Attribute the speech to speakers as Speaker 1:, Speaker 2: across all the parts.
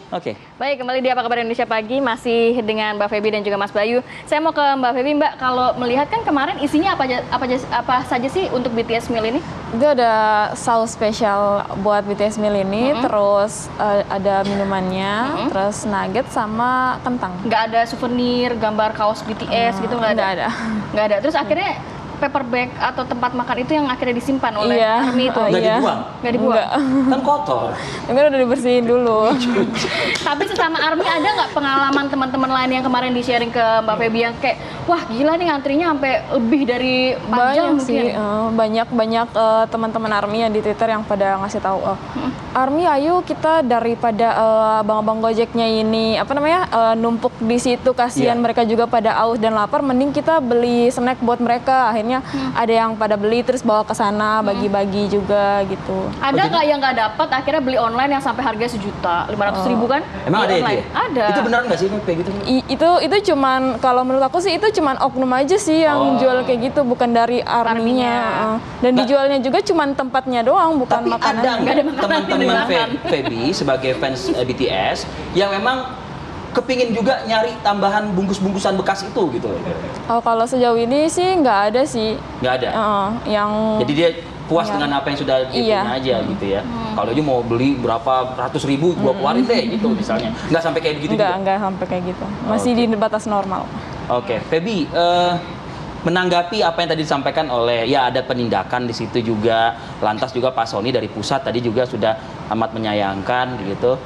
Speaker 1: Oke.
Speaker 2: Baik, kembali di Apa Kabar Indonesia Pagi, masih dengan Mbak Feby dan juga Mas Bayu. Saya mau ke Mbak Feby, Mbak, kalau melihat kan kemarin isinya apa saja sih untuk BTS Meal ini?
Speaker 3: Itu ada saus spesial buat BTS Meal ini, terus ada minumannya, terus nugget sama kentang.
Speaker 2: Nggak ada souvenir, gambar kaos BTS gitu, nggak ada? Nggak ada. Terus akhirnya paper bag atau tempat makan itu yang akhirnya disimpan oleh ARMY itu?
Speaker 1: Nggak dibuang?
Speaker 2: Nggak dibuang?
Speaker 1: Kan kotor.
Speaker 3: Mungkin udah dibersihin dulu.
Speaker 2: Tapi sesama ARMY ada nggak pengalaman teman-teman lain yang kemarin di-sharing ke Mbak Feby yang kayak, wah gila nih antrinya sampai lebih dari 4 jam
Speaker 3: Banyak sih, banyak teman-teman ARMY yang di Twitter yang pada ngasih tahu, ARMY ayo kita daripada abang-abang Gojeknya ini numpuk di situ, kasihan mereka juga pada aus dan lapar, mending kita beli snack buat mereka. Akhirnya ada yang pada beli terus bawa ke sana, bagi-bagi juga gitu.
Speaker 2: Ada nggak yang nggak dapat akhirnya beli online yang sampai harga 1.500.000 kan?
Speaker 1: Emang ada
Speaker 2: online.
Speaker 1: itu?
Speaker 2: Ada.
Speaker 1: Itu benar nggak sih kayak gitu?
Speaker 3: Itu cuman, kalau menurut aku sih itu cuman oknum aja sih yang jual kayak gitu, bukan dari ARMY-nya. Dan dijualnya juga cuman tempatnya doang, bukan
Speaker 1: Tapi
Speaker 3: makanan.
Speaker 1: ada nggak
Speaker 2: makanan
Speaker 1: teman-teman
Speaker 2: yang dimakan?
Speaker 1: Feby sebagai fans BTS yang memang kepingin juga nyari tambahan bungkus-bungkusan bekas itu gitu loh?
Speaker 3: Oh, kalau sejauh ini sih nggak ada sih.
Speaker 1: Nggak ada? Jadi dia puas dengan apa yang sudah dia punya aja gitu ya. Kalau dia mau beli berapa ratus ribu, gua keluarin deh gitu misalnya. Nggak sampai kayak begitu juga?
Speaker 3: Nggak sampai kayak gitu. Masih di batas normal.
Speaker 1: Oke, Feby, menanggapi apa yang tadi disampaikan oleh, ya ada penindakan di situ juga, lantas juga Pak Sony dari pusat tadi juga sudah amat menyayangkan gitu.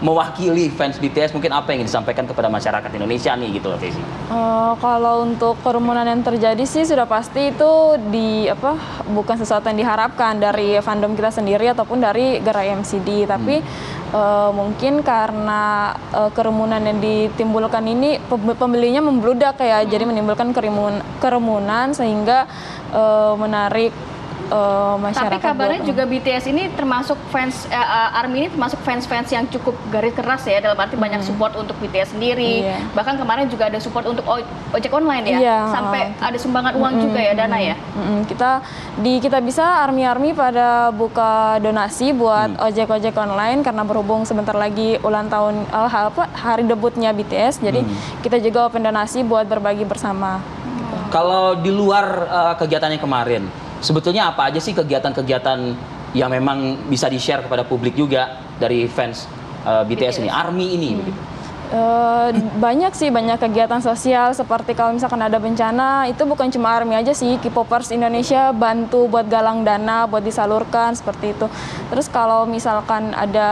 Speaker 1: Mewakili fans BTS, mungkin apa yang ingin disampaikan kepada masyarakat Indonesia nih gitu loh, Feby?
Speaker 3: Kalau untuk kerumunan yang terjadi sih sudah pasti itu bukan sesuatu yang diharapkan dari fandom kita sendiri ataupun dari gerai MCD, tapi mungkin karena kerumunan yang ditimbulkan ini pembelinya membludak ya, jadi menimbulkan kerumunan sehingga menarik masyarakat.
Speaker 2: Tapi kabarnya juga BTS ini termasuk fans ARMY ini termasuk fans-fans yang cukup garis keras ya, dalam arti banyak support untuk BTS sendiri. Bahkan kemarin juga ada support untuk ojek online ya, sampai ada sumbangan uang juga ya, dana ya.
Speaker 3: Kita bisa ARMY pada buka donasi buat ojek online karena berhubung sebentar lagi ulang tahun hari debutnya BTS, jadi kita juga open donasi buat berbagi bersama.
Speaker 1: Kalau di luar kegiatannya kemarin, sebetulnya apa aja sih kegiatan-kegiatan yang memang bisa di-share kepada publik juga dari fans BTS ini, ARMY ini?
Speaker 3: Banyak kegiatan sosial, seperti kalau misalkan ada bencana, itu bukan cuma ARMY aja sih, K-popers Indonesia bantu buat galang dana, buat disalurkan, seperti itu. Terus kalau misalkan ada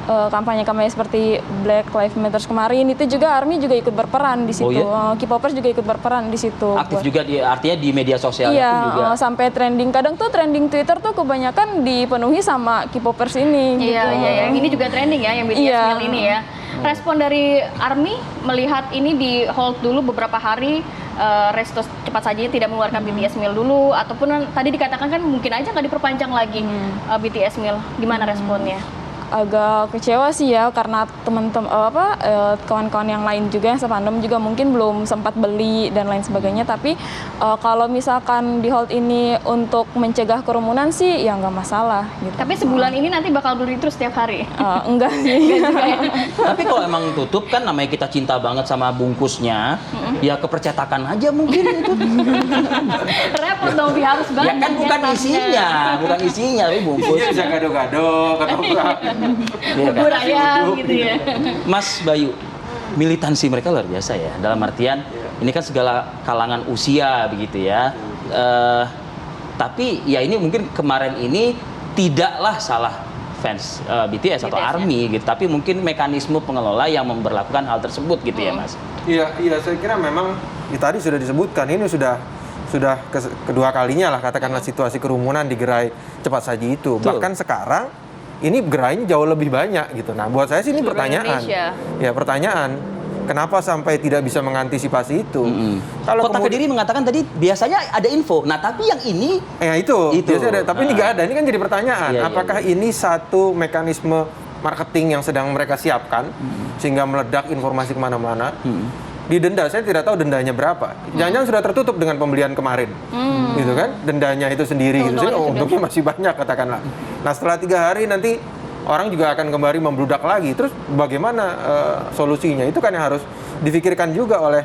Speaker 3: kampanye-kampanye seperti Black Lives Matter kemarin, itu juga ARMY juga ikut berperan di situ. K-popers juga ikut berperan di situ.
Speaker 1: Aktif juga artinya di media sosial pun juga.
Speaker 3: Sampai trending, kadang tuh trending Twitter tuh kebanyakan dipenuhi sama K-popers ini.
Speaker 2: Iya, yang ini juga trending ya, yang BTS Meal ini ya. Respon dari ARMY melihat ini di hold dulu beberapa hari, resto cepat saja tidak mengeluarkan BTS Meal dulu, ataupun tadi dikatakan kan mungkin aja nggak diperpanjang lagi BTS Meal. Gimana responnya?
Speaker 3: Agak kecewa sih ya, karena kawan-kawan yang lain juga yang sepandom juga mungkin belum sempat beli dan lain sebagainya. Tapi kalau misalkan di hold ini untuk mencegah kerumunan sih ya nggak masalah gitu.
Speaker 2: Tapi sebulan ini nanti bakal beli terus setiap hari?
Speaker 3: Enggak sih.
Speaker 1: Tapi kalau emang tutup kan, namanya kita cinta banget sama bungkusnya, ya kepercetakan aja mungkin itu.
Speaker 2: Repot dong, harus banget.
Speaker 1: Ya kan bukan isinya, tapi bungkus.
Speaker 4: Isinya bisa gado-gado, ketoprak.
Speaker 2: Bubur ayam gitu ya.
Speaker 1: Mas Bayu, militansi mereka luar biasa ya, dalam artian ini kan segala kalangan usia begitu ya. Tapi ya ini mungkin kemarin ini tidaklah salah fans BTS atau ARMY gitu, tapi mungkin mekanisme pengelola yang memberlakukan hal tersebut gitu ya, Mas.
Speaker 4: Iya, saya kira memang tadi sudah disebutkan, ini sudah kedua kalinya lah katakanlah situasi kerumunan di gerai cepat saji itu.
Speaker 1: Betul.
Speaker 4: Bahkan sekarang ini gerainya jauh lebih banyak gitu. Nah, buat saya sih ini pertanyaan. Ya, pertanyaan. Kenapa sampai tidak bisa mengantisipasi itu?
Speaker 1: Kalau Kota Kediri mengatakan tadi biasanya ada info. Nah, tapi yang ini
Speaker 4: itu. Biasanya ada, tapi ini nggak ada. Ini kan jadi pertanyaan. Apakah ini satu mekanisme marketing yang sedang mereka siapkan sehingga meledak informasi kemana-mana? Didenda, saya tidak tahu dendanya berapa. Jangan-jangan sudah tertutup dengan pembelian kemarin, gitu kan? Dendanya itu sendiri, gitu. Untungnya masih banyak katakanlah. Nah, setelah 3 hari nanti orang juga akan kembali membludak lagi. Terus bagaimana solusinya? Itu kan yang harus difikirkan juga oleh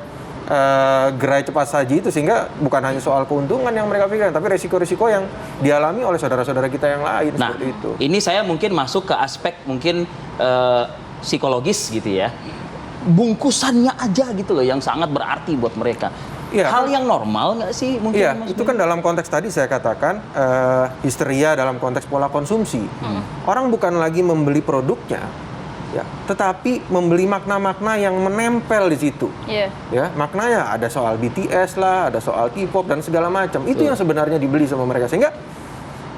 Speaker 4: gerai cepat saji itu, sehingga bukan hanya soal keuntungan yang mereka pikirkan, tapi resiko-resiko yang dialami oleh saudara-saudara kita yang lain.
Speaker 1: Nah,
Speaker 4: seperti itu.
Speaker 1: Ini saya mungkin masuk ke aspek mungkin psikologis gitu ya. Bungkusannya aja gitu loh yang sangat berarti buat mereka.
Speaker 4: Iya,
Speaker 1: Hal yang normal nggak sih mungkin?
Speaker 4: Iya,
Speaker 1: Mas
Speaker 4: itu kan dalam konteks tadi saya katakan histeria dalam konteks pola konsumsi. Orang bukan lagi membeli produknya, ya, tetapi membeli makna-makna yang menempel di situ.
Speaker 2: Iya.
Speaker 4: Ya, maknanya ada soal BTS lah, ada soal K-pop dan segala macam. Itu yang sebenarnya dibeli sama mereka, sehingga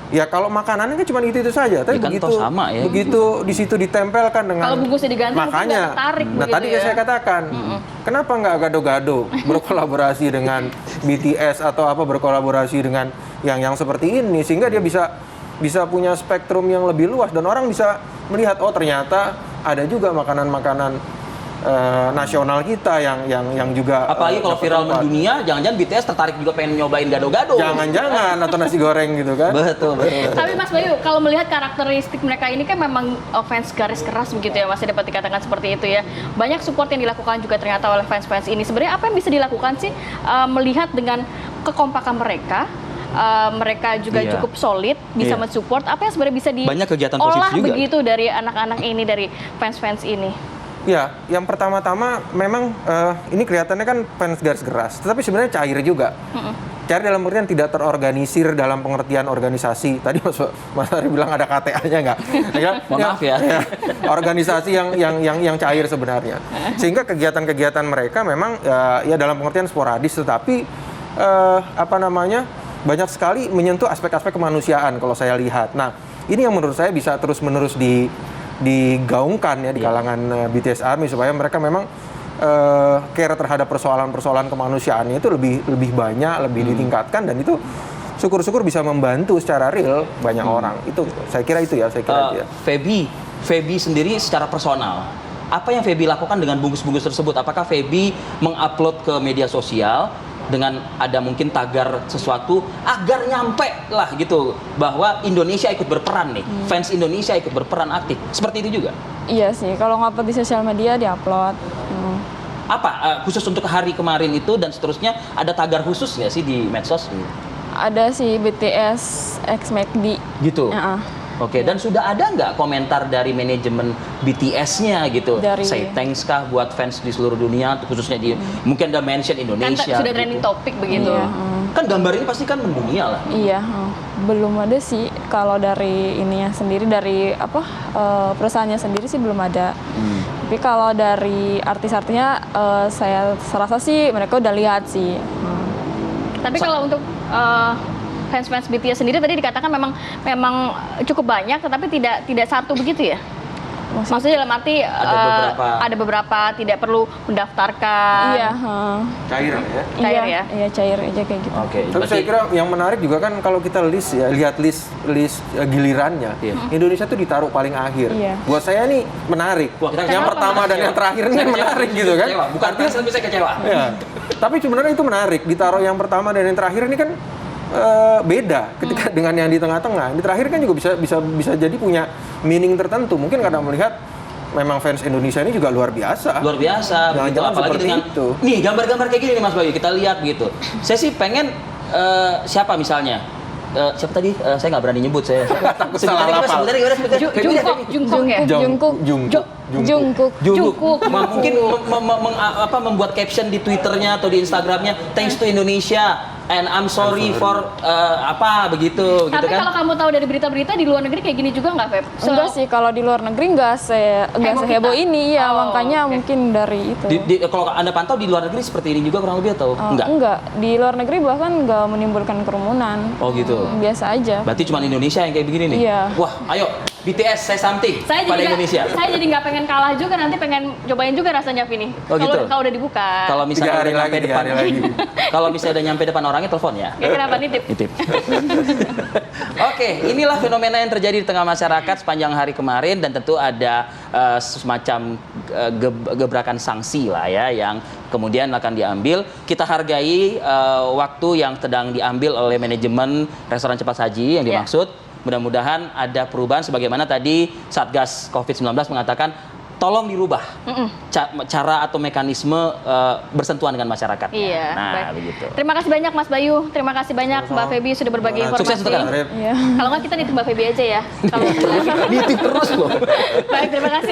Speaker 4: ya kalau makanannya kan cuma itu saja, tapi
Speaker 1: Ya kan
Speaker 4: begitu
Speaker 1: toh sama ya.
Speaker 4: begitu di situ ditempelkan dengan
Speaker 2: Kalau bungkusnya diganti, mungkin
Speaker 4: makanya.
Speaker 2: nggak tertarik
Speaker 4: Nah
Speaker 2: begitu
Speaker 4: tadi
Speaker 2: ya.
Speaker 4: saya katakan, kenapa nggak gado-gado berkolaborasi dengan BTS atau apa, berkolaborasi dengan yang seperti ini, sehingga dia bisa punya spektrum yang lebih luas dan orang bisa melihat, oh ternyata ada juga makanan-makanan nasional kita yang juga
Speaker 1: Apalagi kalau viral mendunia, jangan-jangan BTS tertarik juga pengen nyobain gado-gado.
Speaker 4: jangan-jangan atau nasi goreng gitu kan.
Speaker 1: Betul.
Speaker 2: Tapi Mas Bayu, kalau melihat karakteristik mereka ini kan memang fans garis keras begitu ya, masih dapat dikatakan seperti itu ya. Banyak support yang dilakukan juga ternyata oleh fans-fans ini. Sebenarnya apa yang bisa dilakukan sih melihat dengan kekompakan mereka? Mereka juga
Speaker 1: Iya.
Speaker 2: cukup solid, bisa
Speaker 1: Iya.
Speaker 2: mensupport. Apa yang sebenarnya bisa
Speaker 1: Banyak kegiatan positif
Speaker 2: diolah
Speaker 1: juga.
Speaker 2: begitu dari anak-anak ini, dari fans-fans ini?
Speaker 4: Ya, yang pertama-tama memang ini kelihatannya kan fans garis keras, tetapi sebenarnya cair juga. Cair dalam artian tidak terorganisir dalam pengertian organisasi. Tadi Mas Ari bilang ada KTA-nya nggak? Ya,
Speaker 1: Mohon maaf ya.
Speaker 4: organisasi yang cair sebenarnya. Sehingga kegiatan-kegiatan mereka memang ya dalam pengertian sporadis, tetapi banyak sekali menyentuh aspek-aspek kemanusiaan kalau saya lihat. Nah, ini yang menurut saya bisa terus-menerus digaungkan ya di kalangan BTS Army, supaya mereka memang care terhadap persoalan-persoalan kemanusiaannya itu lebih banyak, lebih ditingkatkan, dan itu syukur-syukur bisa membantu secara real banyak orang. Itu saya kira itu ya.
Speaker 1: Feby sendiri secara personal, apa yang Feby lakukan dengan bungkus-bungkus tersebut? Apakah Feby mengupload ke media sosial dengan ada mungkin tagar sesuatu agar nyampe lah gitu bahwa Indonesia ikut berperan nih, fans Indonesia ikut berperan aktif, seperti itu juga?
Speaker 3: Iya sih, kalau ngupload di sosial media diupload.
Speaker 1: Apa khusus untuk hari kemarin itu dan seterusnya, ada tagar khusus nggak sih di medsos?
Speaker 3: Ada sih BTS X McD.
Speaker 1: Gitu.
Speaker 3: Ya,
Speaker 1: Oke, dan sudah ada nggak komentar dari manajemen BTS-nya gitu?
Speaker 3: Dari-
Speaker 1: Say thanks kah buat fans di seluruh dunia, khususnya di mungkin ada mention
Speaker 2: Kan
Speaker 1: Indonesia.
Speaker 2: sudah
Speaker 1: gitu.
Speaker 2: trending topik begitu.
Speaker 3: Iya,
Speaker 1: Kan gambar ini pasti kan mendunia lah.
Speaker 3: iya, belum ada sih kalau dari ininya sendiri, dari perusahaannya sendiri sih belum ada. Tapi kalau dari artis-artisnya saya rasa sih mereka udah lihat sih.
Speaker 2: Tapi kalau untuk fans-fans BTS sendiri tadi dikatakan memang cukup banyak, tetapi tidak satu begitu ya? Maksudnya dalam arti ada beberapa tidak perlu mendaftarkan.
Speaker 3: Iya,
Speaker 4: Cair ya.
Speaker 2: Cair ya?
Speaker 3: Iya, cair aja kayak gitu.
Speaker 1: Oke,
Speaker 4: Tapi saya kira yang menarik juga kan kalau kita lihat list gilirannya,
Speaker 1: Iya.
Speaker 4: Indonesia tuh ditaruh paling akhir.
Speaker 3: Iya.
Speaker 4: Buat saya nih menarik.
Speaker 1: Wah, kita
Speaker 4: yang
Speaker 1: kecewa.
Speaker 4: pertama dan yang terakhir ini menarik gitu kan?
Speaker 1: Kecewa. Bukan fans, tapi saya kecewa.
Speaker 4: Ya. Tapi sebenarnya itu menarik, ditaruh yang pertama dan yang terakhir ini kan beda ketika dengan yang di tengah-tengah. Di terakhir kan juga bisa jadi punya meaning tertentu. Mungkin karena melihat memang fans Indonesia ini juga luar biasa.
Speaker 1: Luar biasa, begitu.
Speaker 4: Jangan-jangan
Speaker 1: Apalagi
Speaker 4: seperti
Speaker 1: dengan
Speaker 4: itu.
Speaker 1: nih gambar-gambar kayak gini nih Mas Bayu, kita lihat gitu. Saya sih pengen siapa misalnya? Siapa tadi? Saya nggak berani nyebut saya.
Speaker 4: salah lapal.
Speaker 2: Jungkook.
Speaker 1: Mungkin membuat caption di Twitternya atau di Instagramnya, thanks to Indonesia and I'm sorry for begitu
Speaker 2: Tapi
Speaker 1: kan?
Speaker 2: kalau kamu tahu dari berita-berita di luar negeri kayak gini juga nggak, Feb?
Speaker 3: Enggak sih, kalau di luar negeri enggak
Speaker 2: Heboh
Speaker 3: seheboh
Speaker 2: kita.
Speaker 3: ini ya,
Speaker 2: Oh,
Speaker 3: makanya
Speaker 2: oke.
Speaker 3: mungkin dari itu.
Speaker 1: Kalau Anda pantau di luar negeri seperti ini juga kurang lebih atau enggak?
Speaker 3: Di luar negeri bahkan enggak menimbulkan kerumunan.
Speaker 1: Oh gitu.
Speaker 3: Biasa aja.
Speaker 1: Berarti cuma Indonesia yang kayak begini nih?
Speaker 3: Iya.
Speaker 1: Wah, ayo BTS say something
Speaker 2: Saya
Speaker 1: pada
Speaker 2: jadi
Speaker 1: Indonesia.
Speaker 2: saya jadi nggak pengen kalah juga, nanti pengen cobain juga rasanya Vini.
Speaker 1: Oh, gitu?
Speaker 2: Kalau udah dibuka.
Speaker 1: Kalau misalnya
Speaker 4: 3 hari
Speaker 1: udah nyampe
Speaker 4: lagi, 3
Speaker 1: depan,
Speaker 4: hari lagi.
Speaker 1: kalau misalnya udah nyampe depan orangnya telepon ya.
Speaker 2: Kenapa nitip?
Speaker 1: Nitip. Oke, inilah fenomena yang terjadi di tengah masyarakat sepanjang hari kemarin, dan tentu ada semacam gebrakan sanksi lah ya yang kemudian akan diambil. Kita hargai waktu yang sedang diambil oleh manajemen restoran cepat saji yang dimaksud. mudah-mudahan ada perubahan sebagaimana tadi Satgas COVID-19 mengatakan tolong dirubah cara atau mekanisme bersentuhan dengan masyarakat.
Speaker 2: Iya,
Speaker 1: nah,
Speaker 2: baik.
Speaker 1: begitu.
Speaker 2: Terima kasih banyak Mas Bayu, terima kasih banyak Mbak Feby sudah berbagi informasi.
Speaker 1: Sukses untuk kalian.
Speaker 3: Iya.
Speaker 2: Kalau nggak kita nitip Mbak Feby aja ya. Kalau
Speaker 1: Nitip terus loh.
Speaker 2: baik, terima kasih.